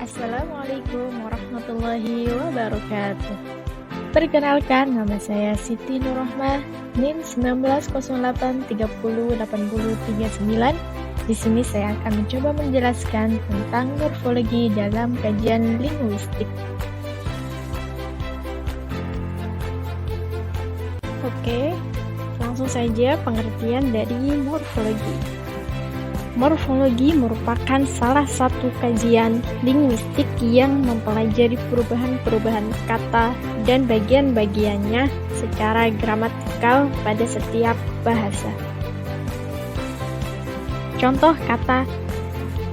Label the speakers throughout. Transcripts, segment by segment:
Speaker 1: Assalamualaikum warahmatullahi wabarakatuh. Perkenalkan, nama saya Siti Nurrohmah, NIM 1908308039. Di sini saya akan mencoba menjelaskan tentang morfologi dalam kajian linguistik. Oke, langsung saja pengertian dari morfologi. Morfologi merupakan salah satu kajian linguistik yang mempelajari perubahan-perubahan kata dan bagian-bagiannya secara gramatikal pada setiap bahasa. Contoh kata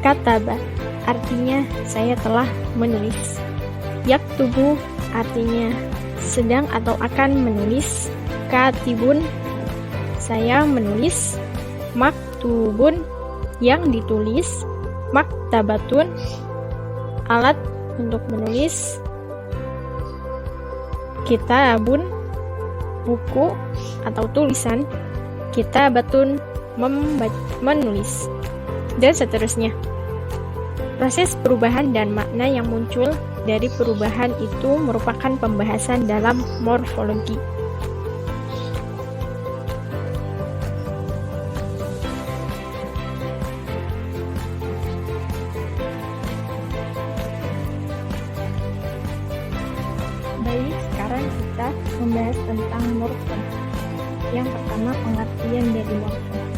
Speaker 1: kataba artinya saya telah menulis. Yaktubu artinya sedang atau akan menulis. Katibun saya menulis. Maktubun yang ditulis. Maktabatun alat untuk menulis. Kitabun buku atau tulisan. Kitabatun menulis, dan seterusnya. Proses perubahan dan makna yang muncul dari perubahan itu merupakan pembahasan dalam morfologi. Baik, sekarang kita membahas tentang morfem. Yang pertama, pengertian dari morfem,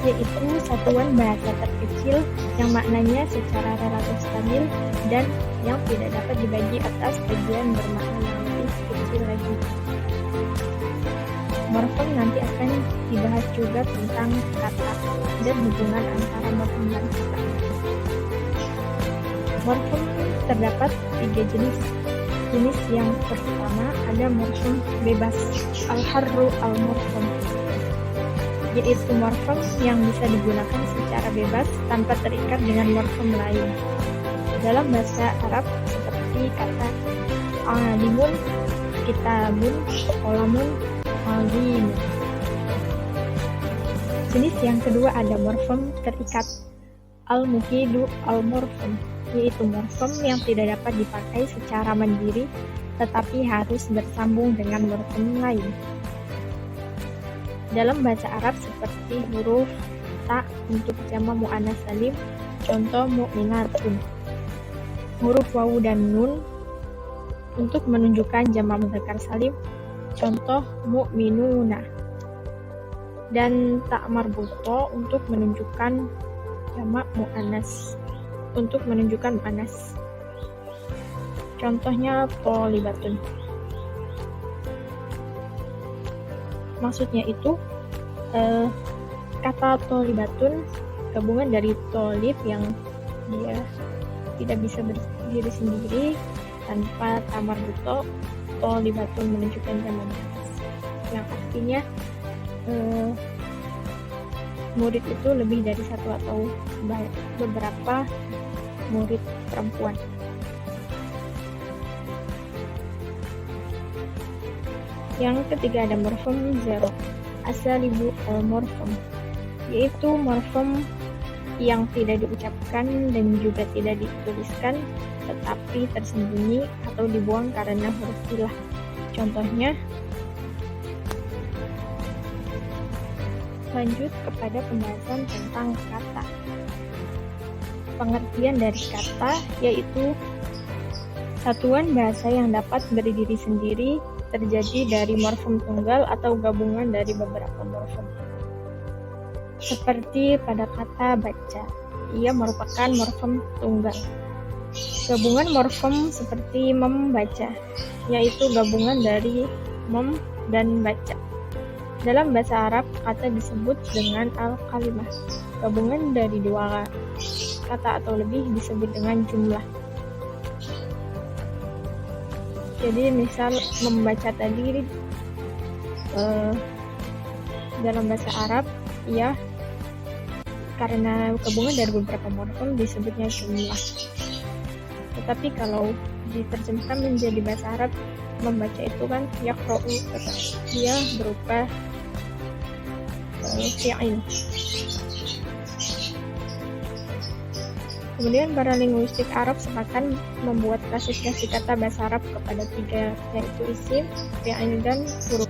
Speaker 1: yaitu satuan bahasa terkecil yang maknanya secara relatif stabil dan yang tidak dapat dibagi atas bagian bermakna yang lebih kecil lagi. Morfem nanti akan dibahas juga tentang kata dan hubungan antara morfem dan kata. Morfem terdapat 3 jenis. Jenis yang pertama ada morfem bebas, al-harru al-morfem, yaitu morfem yang bisa digunakan secara bebas tanpa terikat dengan morfem lain. Dalam bahasa Arab seperti kata alimun, kitabun, qalamun, alimun. Jenis yang kedua ada morfem terikat, al-muqidu al-morfem, yaitu morfem yang tidak dapat dipakai secara mandiri tetapi harus bersambung dengan morfem lain. Dalam bahasa Arab seperti huruf ta untuk jamak muannats salim, contoh mukminatun. Huruf wawu dan nun untuk menunjukkan jamak mudzakkar salim, contoh mukminuna. Dan ta marbutha untuk menunjukkan jamak muannats, untuk menunjukkan muannats. Contohnya tholibatun. Maksudnya itu kata tholibatun gabungan dari tholib yang dia tidak bisa berdiri sendiri tanpa tamar buto. Tholibatun menunjukkan jamak muannats yang artinya murid itu lebih dari satu atau beberapa murid perempuan. Yang ketiga ada morfem zero, asalibu al-morfem, yaitu morfem yang tidak diucapkan dan juga tidak dituliskan tetapi tersembunyi atau dibuang karena huruf ilah. Contohnya, lanjut kepada pembahasan tentang kata. Pengertian dari kata yaitu satuan bahasa yang dapat berdiri sendiri, terjadi dari morfem tunggal atau gabungan dari beberapa morfem. Seperti pada kata baca, ia merupakan morfem tunggal. Gabungan morfem seperti membaca, yaitu gabungan dari mem dan baca. Dalam bahasa Arab, kata disebut dengan al-kalimah. Gabungan dari dua kata atau lebih disebut dengan jumlah. Jadi misal membaca tadi dalam bahasa Arab, ia karena gabungan dari beberapa morfem disebutnya jumlah. Tetapi kalau diterjemahkan menjadi bahasa Arab, membaca itu kan yaqra'u, dia berupa fi'il. Kemudian para linguistik Arab sepakat membuat klasifikasi kata bahasa Arab kepada 3, yaitu isim, fi'il, dan huruf.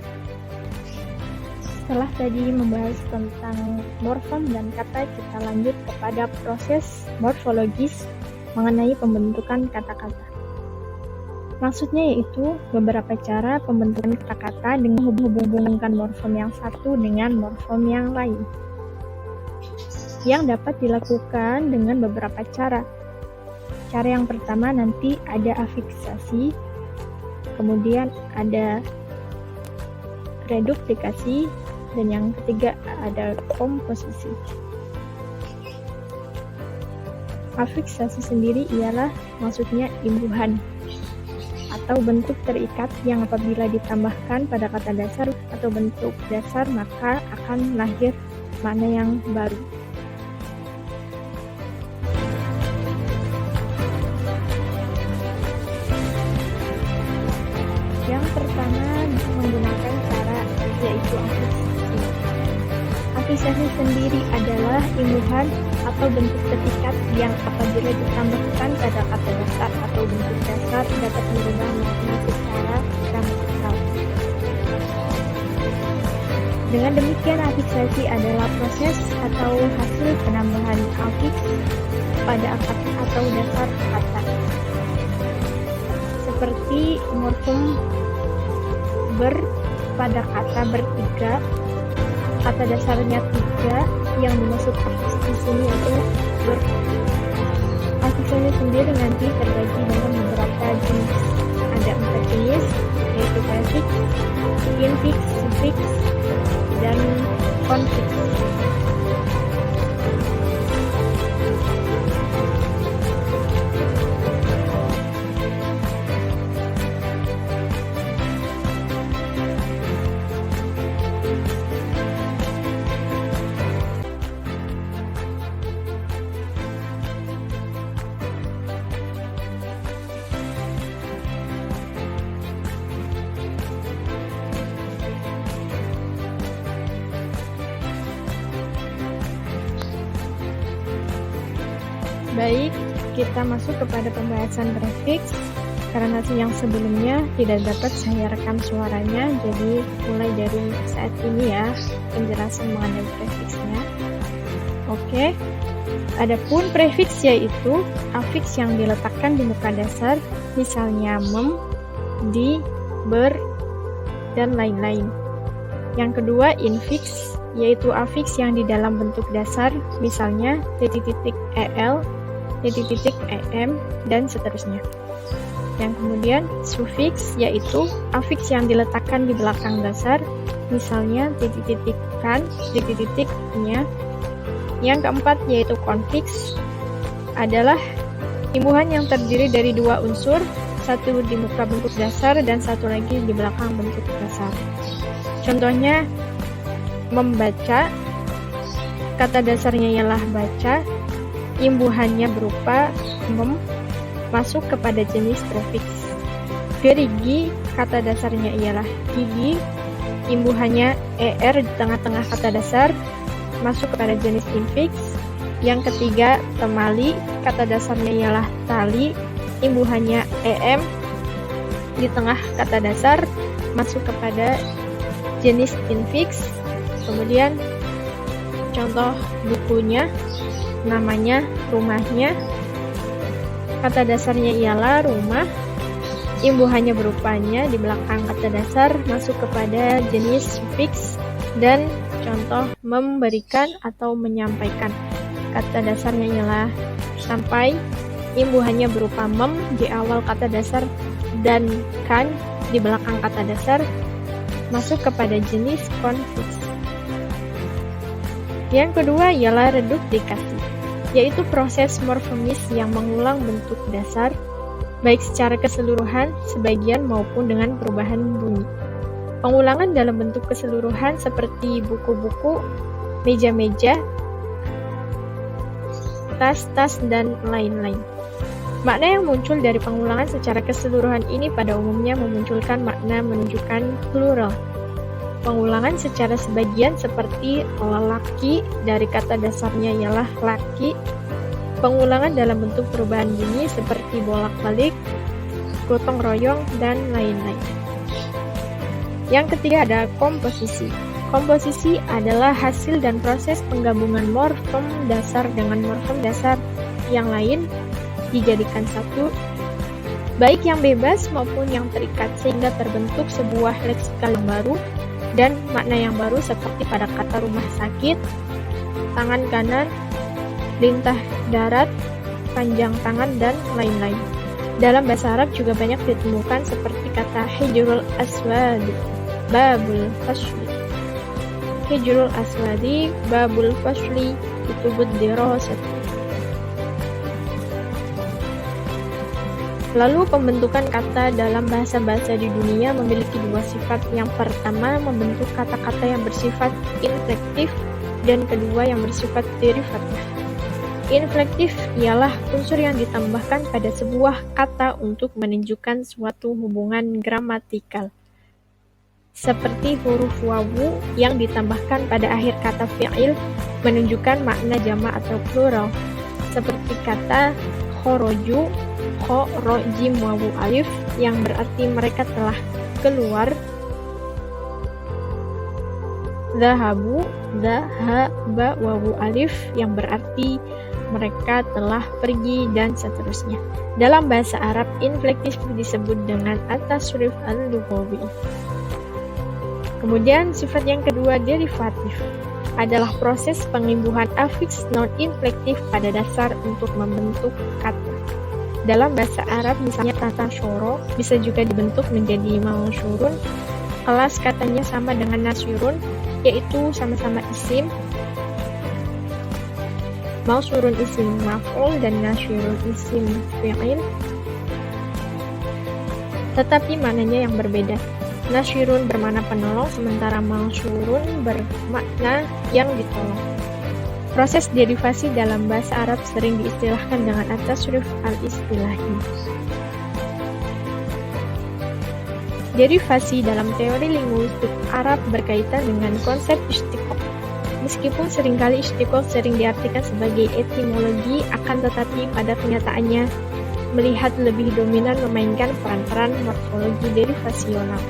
Speaker 1: Setelah tadi membahas tentang morfem dan kata, kita lanjut kepada proses morfologis mengenai pembentukan kata-kata. Maksudnya yaitu beberapa cara pembentukan kata-kata dengan menghubungkan morfem yang satu dengan morfem yang lain, yang dapat dilakukan dengan beberapa cara. Cara yang pertama nanti ada afiksasi, kemudian ada reduplikasi, dan yang ketiga ada komposisi. Afiksasi sendiri ialah maksudnya imbuhan atau bentuk terikat yang apabila ditambahkan pada kata dasar atau bentuk dasar maka akan lahir makna yang baru. Yang pertama menggunakan cara yaitu afiksasi. Afiksasi sendiri adalah imbuhan atau bentuk terikat yang apabila ditambahkan pada kata dasar atau bentuk dasar dapat merubah makna secara grammatikal. Dengan demikian, afiksasi adalah proses atau hasil penambahan afiks pada akar atau dasar kata. Seperti morfem ber pada kata bertiga, kata dasarnya 3 yang dimaksud afiks di sini itu ber. Afiksasi sendiri nanti terbagi dalam beberapa jenis. Ada 4 jenis, yaitu prefiks, infiks, sufiks, dan konfiks. Baik, kita masuk kepada pembahasan prefiks. Karena yang sebelumnya tidak dapat saya rekam suaranya, jadi mulai dari saat ini ya penjelasan mengenai prefiksnya. Oke, adapun prefiks yaitu afiks yang diletakkan di muka dasar, misalnya mem, di, ber, dan lain-lain. Yang kedua infiks, yaitu afiks yang di dalam bentuk dasar, misalnya .el, .em, dan seterusnya. Yang kemudian sufiks yaitu afiks yang diletakkan di belakang dasar, misalnya .kan, .nya. Yang keempat yaitu konfiks, adalah imbuhan yang terdiri dari 2 unsur, satu di muka bentuk dasar dan satu lagi di belakang bentuk dasar. Contohnya membaca, kata dasarnya ialah baca, imbuhannya berupa mem, masuk kepada jenis prefiks. Gerigi, kata dasarnya ialah gigi, imbuhannya er di tengah-tengah kata dasar, masuk kepada jenis infiks. Yang ketiga, temali, kata dasarnya ialah tali, imbuhannya em di tengah kata dasar, masuk kepada jenis infiks. Kemudian contoh bukunya, namanya, rumahnya, kata dasarnya ialah rumah, imbuhannya berupanya di belakang kata dasar, masuk kepada jenis sufiks. Dan contoh memberikan atau menyampaikan, kata dasarnya ialah sampai, imbuhannya berupa mem di awal kata dasar dan kan di belakang kata dasar, masuk kepada jenis konfiks. Yang kedua ialah reduplikasi, yaitu proses morfemis yang mengulang bentuk dasar, baik secara keseluruhan, sebagian maupun dengan perubahan bunyi. Pengulangan dalam bentuk keseluruhan seperti buku-buku, meja-meja, tas-tas, dan lain-lain. Makna yang muncul dari pengulangan secara keseluruhan ini pada umumnya memunculkan makna menunjukkan plural. Pengulangan secara sebagian seperti lelaki dari kata dasarnya ialah laki, pengulangan dalam bentuk perubahan bunyi seperti bolak-balik, gotong royong, dan lain-lain. Yang ketiga ada komposisi. Komposisi adalah hasil dan proses penggabungan morfem dasar dengan morfem dasar yang lain dijadikan satu, baik yang bebas maupun yang terikat, sehingga terbentuk sebuah leksikal yang baru dan makna yang baru seperti pada kata rumah sakit, tangan kanan, lintah darat, panjang tangan, dan lain-lain. Dalam bahasa Arab juga banyak ditemukan seperti kata hijrul aswadi, babul fasli. Hijrul aswadi, babul fasli, kutubud dirasat. Lalu pembentukan kata dalam bahasa-bahasa di dunia memiliki dua sifat. Yang pertama, membentuk kata-kata yang bersifat inflektif, dan kedua yang bersifat derivatif. Inflektif ialah unsur yang ditambahkan pada sebuah kata untuk menunjukkan suatu hubungan gramatikal. Seperti huruf wawu yang ditambahkan pada akhir kata fi'il menunjukkan makna jamak atau plural. Seperti kata khoroju, kho, ro, jim, wawu, alif yang berarti mereka telah keluar. Zahabu, zahaba, wawu, alif yang berarti mereka telah pergi, dan seterusnya. Dalam bahasa Arab, inflektif disebut dengan at-tasrif al-lughawi. Kemudian sifat yang kedua, derivatif, adalah proses pengimbuhan afiks non-inflektif pada dasar untuk membentuk kata. Dalam bahasa Arab, misalnya kata syoro bisa juga dibentuk menjadi mausyurun. Kelas katanya sama dengan nasyurun, yaitu sama-sama isim. Mausyurun isim maf'ul dan nasyurun isim fi'il, tetapi maknanya yang berbeda. Nasyurun bermakna penolong, sementara mausyurun bermakna yang ditolong. Proses derivasi dalam bahasa Arab sering diistilahkan dengan at-tasrif al-istilahi. Derivasi dalam teori linguistik Arab berkaitan dengan konsep istiqoq. Meskipun seringkali istiqoq sering diartikan sebagai etimologi, akan tetapi pada kenyataannya melihat lebih dominan memainkan peran-peran morfologi derivasional.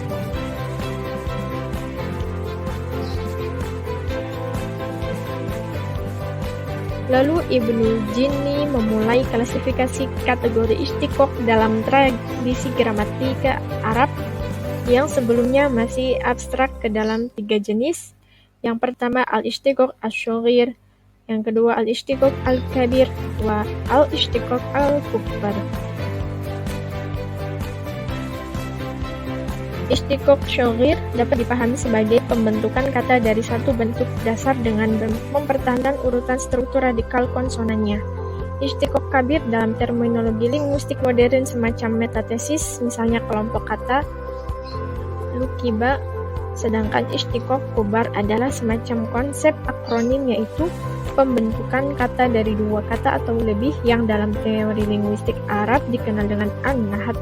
Speaker 1: Lalu Ibnu Jinni memulai klasifikasi kategori istiqoq dalam tradisi gramatika Arab yang sebelumnya masih abstrak ke dalam 3 jenis. Yang pertama al-istiqoq asy-shaghir, yang kedua al-istiqoq al-kabir, wa al-istiqoq al-kubbar. Istiqoq syaghir dapat dipahami sebagai pembentukan kata dari satu bentuk dasar dengan mempertahankan urutan struktur radikal konsonannya. Istiqoq kabir dalam terminologi linguistik modern semacam metatesis, misalnya kelompok kata lukiba. Sedangkan istiqoq kubar adalah semacam konsep akronim, yaitu pembentukan kata dari dua kata atau lebih yang dalam teori linguistik Arab dikenal dengan an-nahat.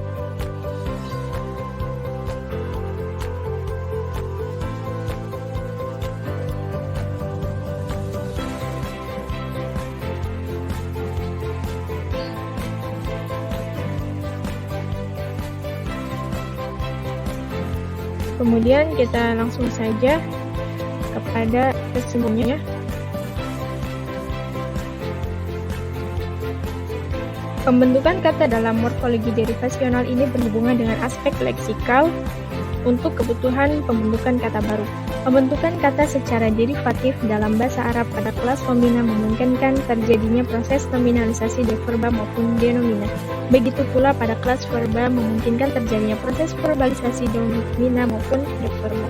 Speaker 1: Kemudian kita langsung saja kepada kesimpulannya. Pembentukan kata dalam morfologi derivasional ini berhubungan dengan aspek leksikal untuk kebutuhan pembentukan kata baru. Pembentukan kata secara derivatif dalam bahasa Arab pada kelas nomina memungkinkan terjadinya proses nominalisasi deverba maupun denomina. Begitu pula pada kelas verba memungkinkan terjadinya proses verbalisasi domina maupun deverba.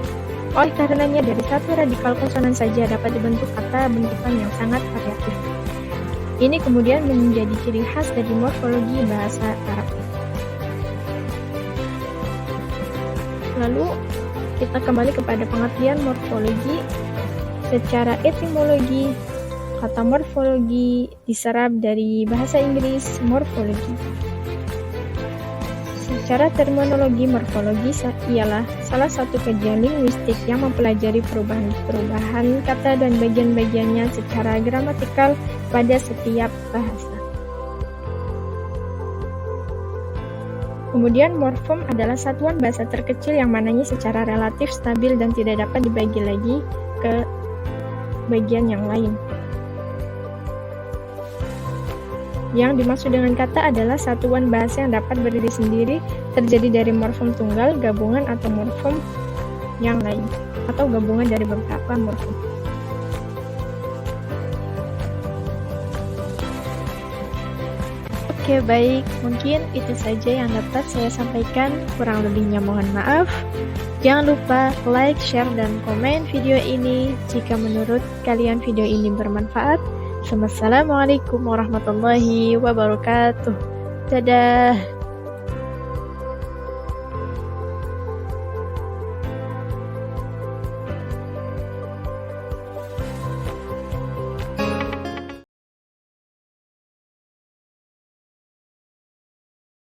Speaker 1: Oleh karenanya, dari satu radikal konsonan saja dapat dibentuk kata bentukan yang sangat variatif. Ini kemudian menjadi ciri khas dari morfologi bahasa Arab. Lalu kita kembali kepada pengertian morfologi. Secara etimologi, kata morfologi diserap dari bahasa Inggris morfologi. Secara terminologi, morfologi ialah salah satu kajian linguistik yang mempelajari perubahan-perubahan kata dan bagian-bagiannya secara gramatikal pada setiap bahasa. Kemudian morfem adalah satuan bahasa terkecil yang mananya secara relatif stabil dan tidak dapat dibagi lagi ke bagian yang lain. Yang dimaksud dengan kata adalah satuan bahasa yang dapat berdiri sendiri, terjadi dari morfem tunggal, gabungan atau morfem yang lain, atau gabungan dari beberapa morfem. Oke, baik, mungkin itu saja yang dapat saya sampaikan, kurang lebihnya mohon maaf. Jangan lupa like, share, dan komen video ini jika menurut kalian video ini bermanfaat. Wassalamualaikum warahmatullahi wabarakatuh. Dadah.